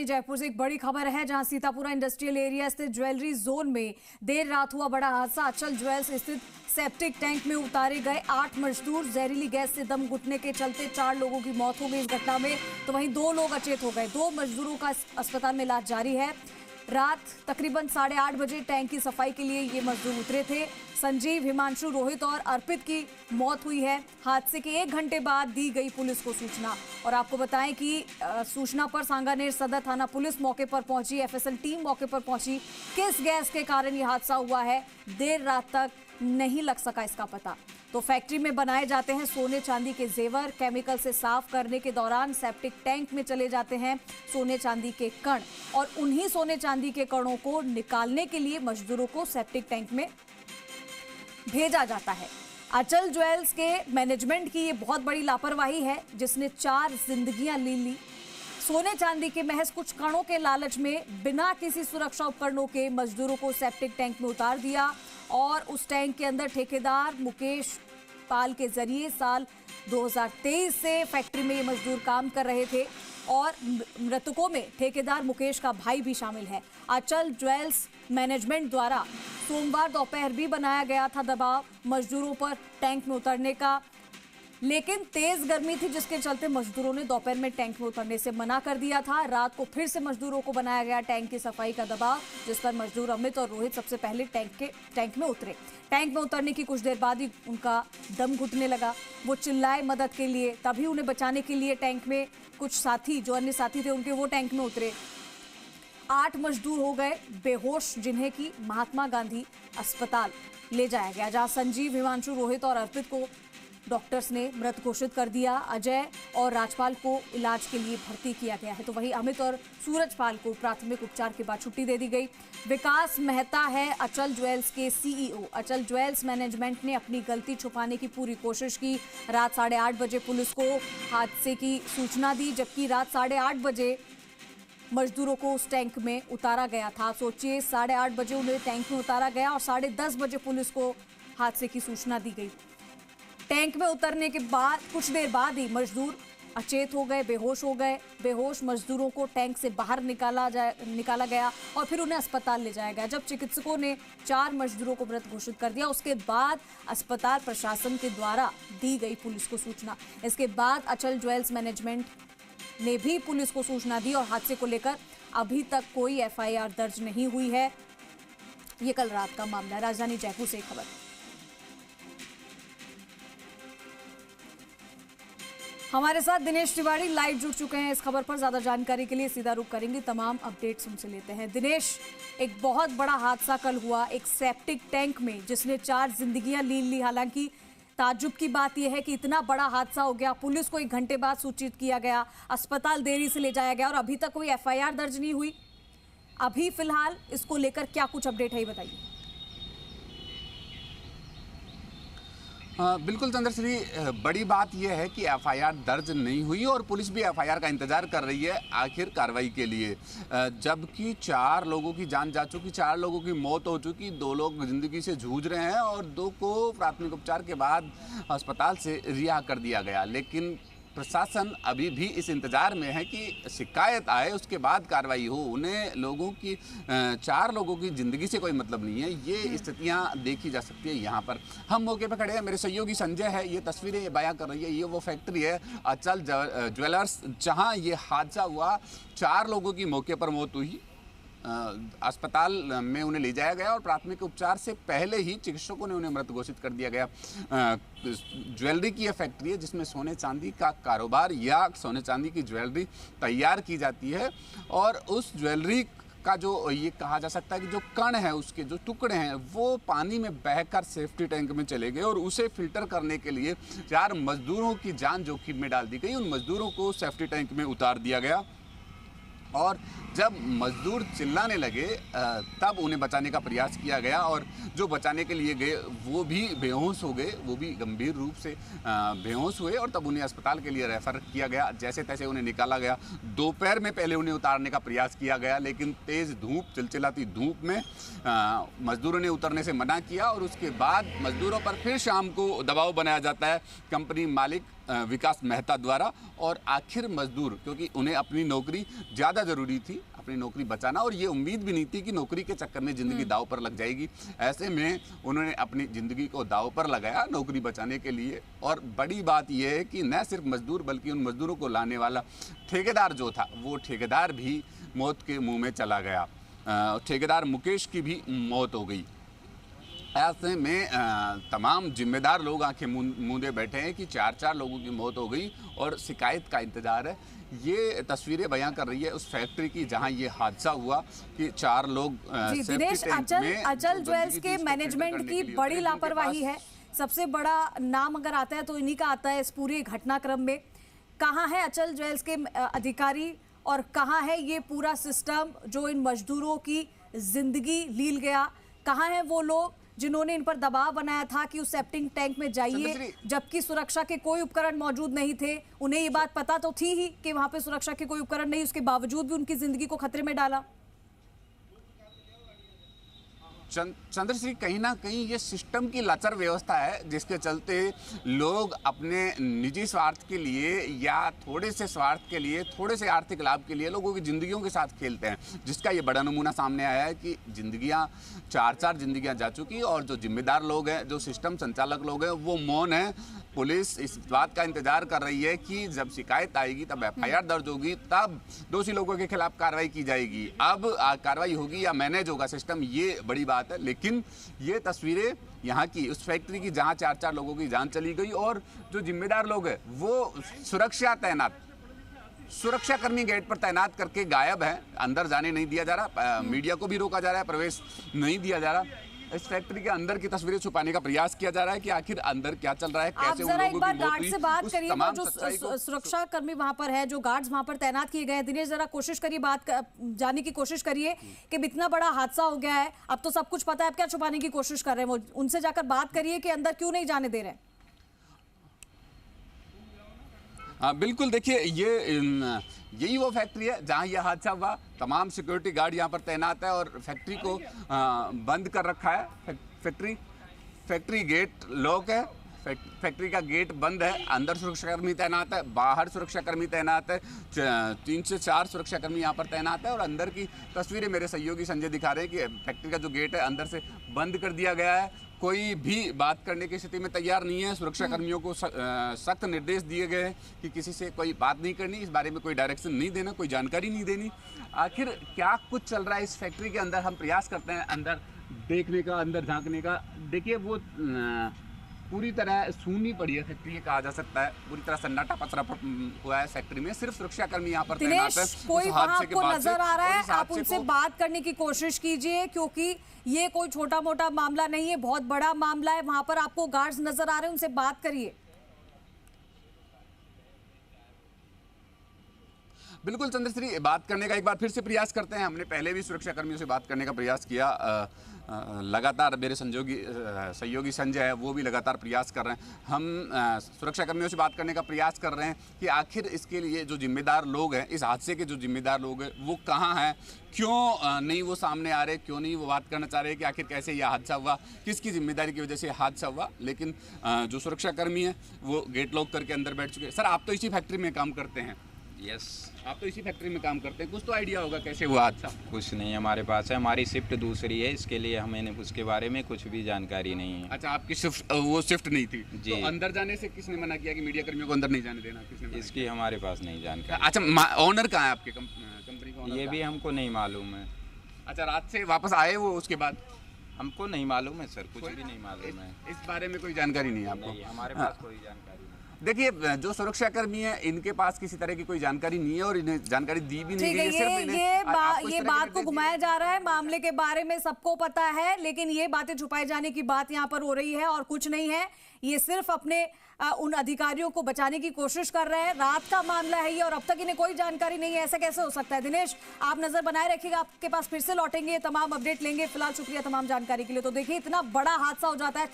जयपुर से एक बड़ी खबर है, जहां सीतापुरा इंडस्ट्रियल एरिया स्थित ज्वेलरी जोन में देर रात हुआ बड़ा हादसा। अचल ज्वेल्स स्थित सेप्टिक टैंक में उतारे गए 8 मजदूर जहरीली गैस से दम घुटने के चलते 4 लोगों की मौत हो गई इस घटना में, तो वहीं 2 लोग अचेत हो गए। 2 मजदूरों का अस्पताल में इलाज जारी है। रात तकरीबन 8:30 बजे टैंक की सफाई के लिए ये मजदूर उतरे थे। संजीव, हिमांशु, रोहित और अर्पित की मौत हुई है। हादसे के 1 घंटे बाद दी गई पुलिस को सूचना। और आपको बताएं कि सूचना पर सांगानेर सदर थाना पुलिस मौके पर पहुंची, एफएसएल टीम मौके पर पहुंची। किस गैस के कारण ये हादसा हुआ है, देर रात तक नहीं लग सका इसका पता। तो फैक्ट्री में बनाए जाते हैं सोने चांदी के जेवर। केमिकल से साफ करने के दौरान सेप्टिक टैंक में चले जाते हैं सोने चांदी के कण, और उन्हीं सोने चांदी के कणों को निकालने के लिए मजदूरों को सेप्टिक टैंक में भेजा जाता है। अचल ज्वेल्स के मैनेजमेंट की ये बहुत बड़ी लापरवाही है, जिसने 4 जिंदगियां ले ली। सोने चांदी के महज कुछ कणों के लालच में बिना किसी सुरक्षा उपकरणों के मजदूरों को सेप्टिक टैंक में उतार दिया, और उस टैंक के अंदर ठेकेदार मुकेश पाल के जरिए साल 2023 से फैक्ट्री में ये मजदूर काम कर रहे थे, और मृतकों में ठेकेदार मुकेश का भाई भी शामिल है। अचल ज्वेल्स मैनेजमेंट द्वारा सोमवार दोपहर भी बनाया गया था दबाव मजदूरों पर टैंक में उतरने का, लेकिन तेज गर्मी थी जिसके चलते मजदूरों ने दोपहर में टैंक में उतरने से मना कर दिया था। रात को फिर से मजदूरों को बनाया गया टैंक की सफाई का दबाव, जिस पर मजदूर अमित और रोहित सबसे पहले टैंक में उतरे। टैंक में उतरने की कुछ देर बाद ही उनका दम घुटने लगा। वो चिल्लाए मदद के लिए, तभी उन्हें बचाने के लिए टैंक में कुछ साथी, जो अन्य साथी थे उनके, वो टैंक में उतरे। 8 मजदूर हो गए बेहोश, जिन्हें की महात्मा गांधी अस्पताल ले जाया गया, जहां संजीव, हिमांशु, रोहित और अर्पित को डॉक्टर्स ने मृत घोषित कर दिया। अजय और राजपाल को इलाज के लिए भर्ती किया गया है, तो वहीं अमित और सूरजपाल को प्राथमिक उपचार के बाद छुट्टी दे दी गई। विकास मेहता है अचल ज्वेल्स के सीईओ। अचल ज्वेल्स मैनेजमेंट ने अपनी गलती छुपाने की पूरी कोशिश की। रात 8:30 बजे पुलिस को हादसे की सूचना दी, जबकि रात 8:30 बजे मजदूरों को उस टैंक में उतारा गया था। सोचिए, 8:30 बजे उन्हें टैंक में उतारा गया और 10:30 बजे पुलिस को हादसे की सूचना दी गई। टैंक में उतरने के बाद कुछ देर बाद ही मजदूर अचेत हो गए, बेहोश हो गए। बेहोश मजदूरों को टैंक से बाहर निकाला गया और फिर उन्हें अस्पताल ले जाया गया। जब चिकित्सकों ने 4 मजदूरों को मृत घोषित कर दिया, उसके बाद अस्पताल प्रशासन के द्वारा दी गई पुलिस को सूचना। इसके बाद अचल ज्वेल्स मैनेजमेंट ने भी पुलिस को सूचना दी, और हादसे को लेकर अभी तक कोई एफआईआर दर्ज नहीं हुई है। ये कल रात का मामला है। राजधानी जयपुर से खबर। हमारे साथ दिनेश तिवारी लाइव जुड़ चुके हैं इस खबर पर। ज्यादा जानकारी के लिए सीधा रुख करेंगे, तमाम अपडेट्स उनसे लेते हैं। दिनेश, एक बहुत बड़ा हादसा कल हुआ एक सेप्टिक टैंक में, जिसने 4 जिंदगियां ले ली। हालांकि ताज्जुब की बात यह है कि इतना बड़ा हादसा हो गया, पुलिस को 1 घंटे बाद सूचित किया गया, अस्पताल देरी से ले जाया गया, और अभी तक कोई एफआईआर दर्ज नहीं हुई। अभी फिलहाल इसको लेकर क्या कुछ अपडेट है, ये बताइए। बिल्कुल चंद्रश्री, बड़ी बात यह है कि एफआईआर दर्ज नहीं हुई और पुलिस भी एफआईआर का इंतजार कर रही है आखिर कार्रवाई के लिए। जबकि 4 लोगों की जान जा चुकी, 4 लोगों की मौत हो चुकी, 2 लोग जिंदगी से जूझ रहे हैं और 2 को प्राथमिक उपचार के बाद अस्पताल से रिहा कर दिया गया। लेकिन प्रशासन अभी भी इस इंतजार में है कि शिकायत आए, उसके बाद कार्रवाई हो। उन्हें लोगों की 4 लोगों की ज़िंदगी से कोई मतलब नहीं है। ये स्थितियां देखी जा सकती है। यहाँ पर हम मौके पर खड़े हैं, मेरे सहयोगी संजय है, ये तस्वीरें बयां कर रही है। ये वो फैक्ट्री है अचल ज्वेलर्स, जहाँ ये हादसा हुआ। 4 लोगों की मौके पर मौत हुई, अस्पताल में उन्हें ले जाया गया और प्राथमिक उपचार से पहले ही चिकित्सकों ने उन्हें मृत घोषित कर दिया गया। ज्वेलरी की यह फैक्ट्री है जिसमें सोने चांदी का कारोबार या सोने चांदी की ज्वेलरी तैयार की जाती है, और उस ज्वेलरी का जो ये कहा जा सकता है कि जो कण है, उसके जो टुकड़े हैं, वो पानी में बहकर सेफ्टी टैंक में चले गए, और उसे फिल्टर करने के लिए 4 मजदूरों की जान जोखिम में डाल दी गई। उन मजदूरों को सेफ्टी टैंक में उतार दिया गया, और जब मजदूर चिल्लाने लगे तब उन्हें बचाने का प्रयास किया गया, और जो बचाने के लिए गए वो भी बेहोश हो गए, वो भी गंभीर रूप से बेहोश हुए, और तब उन्हें अस्पताल के लिए रेफर किया गया। जैसे तैसे उन्हें निकाला गया। दोपहर में पहले उन्हें उतारने का प्रयास किया गया, लेकिन तेज़ धूप, चिलचिलाती धूप में मजदूरों ने उतरने से मना किया, और उसके बाद मजदूरों पर फिर शाम को दबाव बनाया जाता है। कंपनी मालिक विकास मेहता द्वारा। और आखिर मजदूर, क्योंकि उन्हें अपनी नौकरी ज़्यादा ज़रूरी थी, अपनी नौकरी बचाना, और ये उम्मीद भी नहीं थी कि नौकरी के चक्कर में ज़िंदगी दांव पर लग जाएगी। ऐसे में उन्होंने अपनी ज़िंदगी को दांव पर लगाया नौकरी बचाने के लिए। और बड़ी बात यह है कि न सिर्फ मजदूर बल्कि उन मजदूरों को लाने वाला ठेकेदार जो था, वो ठेकेदार भी मौत के मुँह में चला गया। ठेकेदार मुकेश की भी मौत हो गई। ऐसे में तमाम जिम्मेदार लोग आंखें मूंदे बैठे हैं कि 4 लोगों की मौत हो गई और शिकायत का इंतजार है। ये तस्वीरें बयां कर रही है उस फैक्ट्री की जहां ये हादसा हुआ कि 4 लोग दिनेश, अचल ज्वेल्स के मैनेजमेंट की बड़ी लापरवाही है। सबसे बड़ा नाम अगर आता है तो इन्हीं का आता है इस पूरे घटनाक्रम में। कहाँ है अचल ज्वेल्स के अधिकारी और कहाँ है ये पूरा सिस्टम जो इन मजदूरों की जिंदगी लील गया? कहाँ है वो लोग जिन्होंने इन पर दबाव बनाया था कि उस सेप्टिंग टैंक में जाइए, जबकि सुरक्षा के कोई उपकरण मौजूद नहीं थे? उन्हें ये बात पता तो थी ही कि वहां पे सुरक्षा के कोई उपकरण नहीं, उसके बावजूद भी उनकी जिंदगी को खतरे में डाला। चंद्रश्री, कहीं ना कहीं ये सिस्टम की लाचार व्यवस्था है जिसके चलते लोग अपने निजी स्वार्थ के लिए या थोड़े से स्वार्थ के लिए, थोड़े से आर्थिक लाभ के लिए लोगों की जिंदगियों के साथ खेलते हैं, जिसका ये बड़ा नमूना सामने आया है कि जिंदगियां 4 जिंदगियां जा चुकी। और जो जिम्मेदार लोग हैं, जो सिस्टम संचालक लोग हैं, वो मौन है। पुलिस इस बात का इंतजार कर रही है कि जब शिकायत आएगी, तब FIR दर्ज होगी, तब दोषी लोगों के खिलाफ कार्रवाई की जाएगी। अब कार्रवाई होगी या मैनेज होगा सिस्टम, ये बड़ी बात है। लेकिन ये तस्वीरें यहाँ की उस फैक्ट्री की जहाँ 4 लोगों की जान चली गई और जो जिम्मेदार लोग हैं वो सुरक्षाकर्मी गेट पर तैनात करके गायब है। अंदर जाने नहीं दिया जा रहा, मीडिया को भी रोका जा रहा है, प्रवेश नहीं दिया जा रहा। इस फैक्ट्री के अंदर की तस्वीरें छुपाने का प्रयास किया जा रहा है कि आखिर अंदर क्या चल रहा है, कैसे उन लोगों की मौत हुई। गार्ड से बात करिए, वो जो सुरक्षा कर्मी वहां पर है, जो गार्ड्स वहां पर तैनात किए गए हैं। दिनेश, जरा कोशिश करिए, जानने की कोशिश करिए कि इतना बड़ा हादसा हो गया है, अब तो सब कुछ पता है, अब क्या छुपाने की कोशिश कर रहे हैं? वो उनसे जाकर बात करिए कि अंदर क्यों नहीं जाने दे रहे हैं। हाँ बिल्कुल, देखिए यही वो फैक्ट्री है जहाँ यह हादसा हुआ। तमाम सिक्योरिटी गार्ड यहाँ पर तैनात है और फैक्ट्री को बंद कर रखा है। फैक्ट्री गेट लॉक है, फैक्ट्री का गेट बंद है। अंदर सुरक्षाकर्मी तैनात है, बाहर सुरक्षाकर्मी तैनात है। 3 से 4 सुरक्षाकर्मी यहाँ पर तैनात है। और अंदर की तस्वीरें मेरे सहयोगी संजय दिखा रहे हैं कि फैक्ट्री का जो गेट है अंदर से बंद कर दिया गया है। कोई भी बात करने की स्थिति में तैयार नहीं है। सुरक्षा कर्मियों को सख्त निर्देश दिए गए हैं कि किसी से कोई बात नहीं करनी, इस बारे में कोई डायरेक्शन नहीं देना, कोई जानकारी नहीं देनी। आखिर क्या कुछ चल रहा है इस फैक्ट्री के अंदर, हम प्रयास करते हैं अंदर देखने का, अंदर झांकने का। देखिए वो पूरी तरह सूनी पड़ी है फैक्ट्री, कहा जा सकता है। पूरी तरह सन्नाटा पसरा हुआ है फैक्ट्री में। सिर्फ सुरक्षाकर्मी यहाँ पर तैनात है। कोई वहाँ आपको नजर आ रहा है, आप उनसे बात करने की कोशिश कीजिए, क्योंकि ये कोई छोटा मोटा मामला नहीं है, बहुत बड़ा मामला है। वहां पर आपको गार्ड्स नजर आ रहे हैं, उनसे बात करिए। बिल्कुल चंद्रश्री, बात करने का एक बार फिर से प्रयास करते हैं। हमने पहले भी सुरक्षा कर्मियों से बात करने का प्रयास किया। लगातार मेरे सहयोगी संजय है, वो भी लगातार प्रयास कर रहे हैं। हम सुरक्षा कर्मियों से बात करने का प्रयास कर रहे हैं कि आखिर इसके लिए जो जिम्मेदार लोग हैं, इस हादसे के जो जिम्मेदार लोग हैं, वो कहाँ हैं, क्यों नहीं वो सामने आ रहे, क्यों नहीं वो बात करना चाह रहे कि आखिर कैसे यह हादसा हुआ, किसकी जिम्मेदारी की वजह से हादसा हुआ। लेकिन जो सुरक्षा कर्मी हैं वो गेट लॉक करके अंदर बैठ चुके हैं। सर, आप तो इसी फैक्ट्री में काम करते हैं? यस, आप तो इसी फैक्ट्री में काम करते हैं, कुछ तो आइडिया होगा कैसे हुआ हादसा? कुछ नहीं हमारे पास है, हमारी शिफ्ट दूसरी है, इसके लिए हमें उसके बारे में कुछ भी जानकारी नहीं है। अच्छा, आपकी शिफ्ट वो शिफ्ट नहीं थी जी। तो अंदर जाने से किसने मना किया कि मीडिया कर्मियों को अंदर नहीं जाने देना? किसने? इसकी हमारे पास नहीं जानकारी। अच्छा, ऑनर कहाँ है आपके कंपनी का? ये भी हमको नहीं मालूम है। अच्छा, रात से वापस आए वो उसके बाद? हमको नहीं मालूम है सर, कुछ भी नहीं मालूम है। इस बारे में कोई जानकारी नहीं है आपको? नहीं, हमारे पास कोई जानकारी नहीं। देखिए, जो सुरक्षाकर्मी है इनके पास किसी तरह की कोई जानकारी नहीं है और इन्हें जानकारी दी भी नहीं गई है। ये बात को घुमाया जा रहा है, मामले के बारे में सबको पता है, लेकिन ये बातें छुपाए जाने की बात यहाँ पर हो रही है और कुछ नहीं है। ये सिर्फ अपने उन अधिकारियों को बचाने की कोशिश कर रहे हैं। रात का मामला है ये और अब तक इन्हें कोई जानकारी नहीं है, ऐसा कैसे हो सकता है? दिनेश, आप नजर बनाए रखिएगा, आपके पास फिर से लौटेंगे, तमाम अपडेट लेंगे। फिलहाल शुक्रिया तमाम जानकारी के लिए। तो देखिए, इतना बड़ा हादसा हो जाता है।